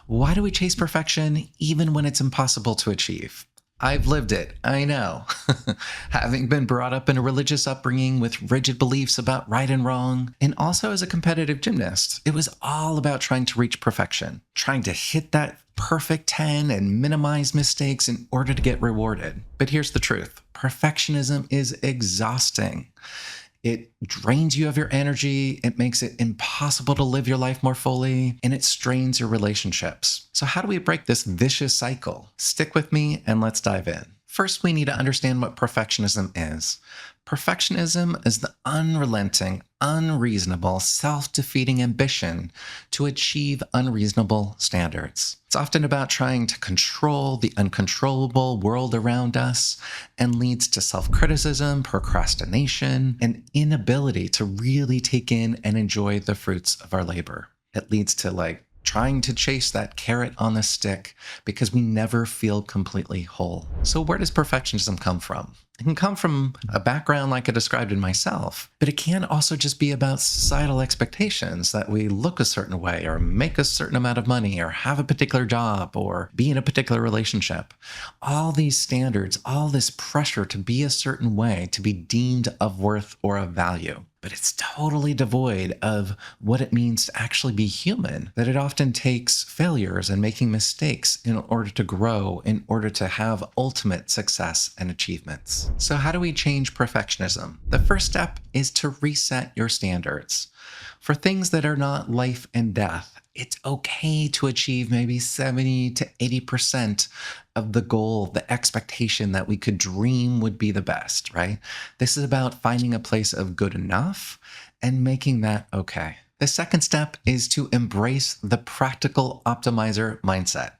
Why do we chase perfection even when it's impossible to achieve? I've lived it, I know. Having been brought up in a religious upbringing with rigid beliefs about right and wrong, and also as a competitive gymnast, it was all about trying to reach perfection, trying to hit that perfect 10 and minimize mistakes in order to get rewarded. But here's the truth: perfectionism is exhausting. It drains you of your energy, it makes it impossible to live your life more fully, and it strains your relationships. So, how do we break this vicious cycle? Stick with me and let's dive in. First, we need to understand what perfectionism is. Perfectionism is the unrelenting, unreasonable, self defeating ambition to achieve unreasonable standards. It's often about trying to control the uncontrollable world around us and leads to self criticism, procrastination, and inability to really take in and enjoy the fruits of our labor. It leads to trying to chase that carrot on the stick because we never feel completely whole. So where does perfectionism come from? It can come from a background like I described in myself, but it can also just be about societal expectations that we look a certain way or make a certain amount of money or have a particular job or be in a particular relationship. All these standards, all this pressure to be a certain way, to be deemed of worth or of value. But it's totally devoid of what it means to actually be human, that it often takes failures and making mistakes in order to grow, in order to have ultimate success and achievements. So how do we change perfectionism? The first step is to reset your standards. For things that are not life and death, it's okay to achieve maybe 70 to 80% of the goal, the expectation that we could dream would be the best, right? This is about finding a place of good enough and making that okay. The second step is to embrace the practical optimizer mindset.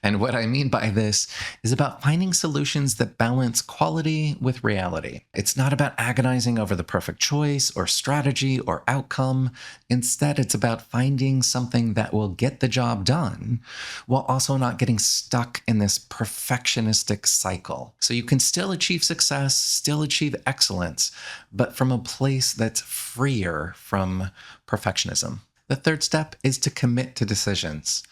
And what I mean by this is about finding solutions that balance quality with reality. It's not about agonizing over the perfect choice or strategy or outcome. Instead, it's about finding something that will get the job done while also not getting stuck in this perfectionistic cycle. So you can still achieve success, still achieve excellence, but from a place that's freer from perfectionism. The third step is to commit to decisions.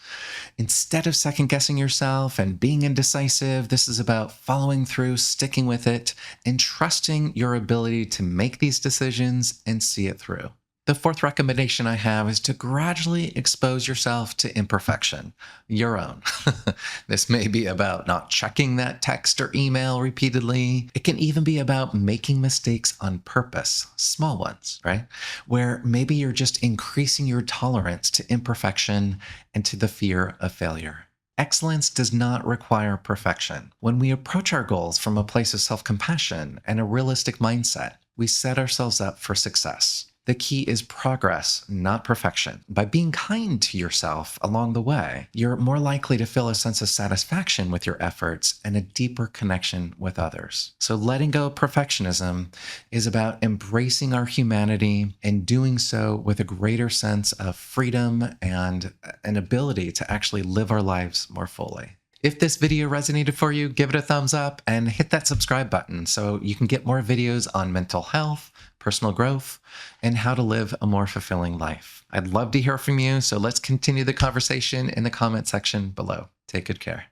Instead of second guessing yourself and being indecisive, this is about following through, sticking with it, and trusting your ability to make these decisions and see it through. The fourth recommendation I have is to gradually expose yourself to imperfection, your own. This may be about not checking that text or email repeatedly. It can even be about making mistakes on purpose, small ones, right? Where maybe you're just increasing your tolerance to imperfection and to the fear of failure. Excellence does not require perfection. When we approach our goals from a place of self-compassion and a realistic mindset, we set ourselves up for success. The key is progress, not perfection. By being kind to yourself along the way, you're more likely to feel a sense of satisfaction with your efforts and a deeper connection with others. So letting go of perfectionism is about embracing our humanity and doing so with a greater sense of freedom and an ability to actually live our lives more fully. If this video resonated for you, give it a thumbs up and hit that subscribe button so you can get more videos on mental health, personal growth, and how to live a more fulfilling life. I'd love to hear from you, so let's continue the conversation in the comment section below. Take good care.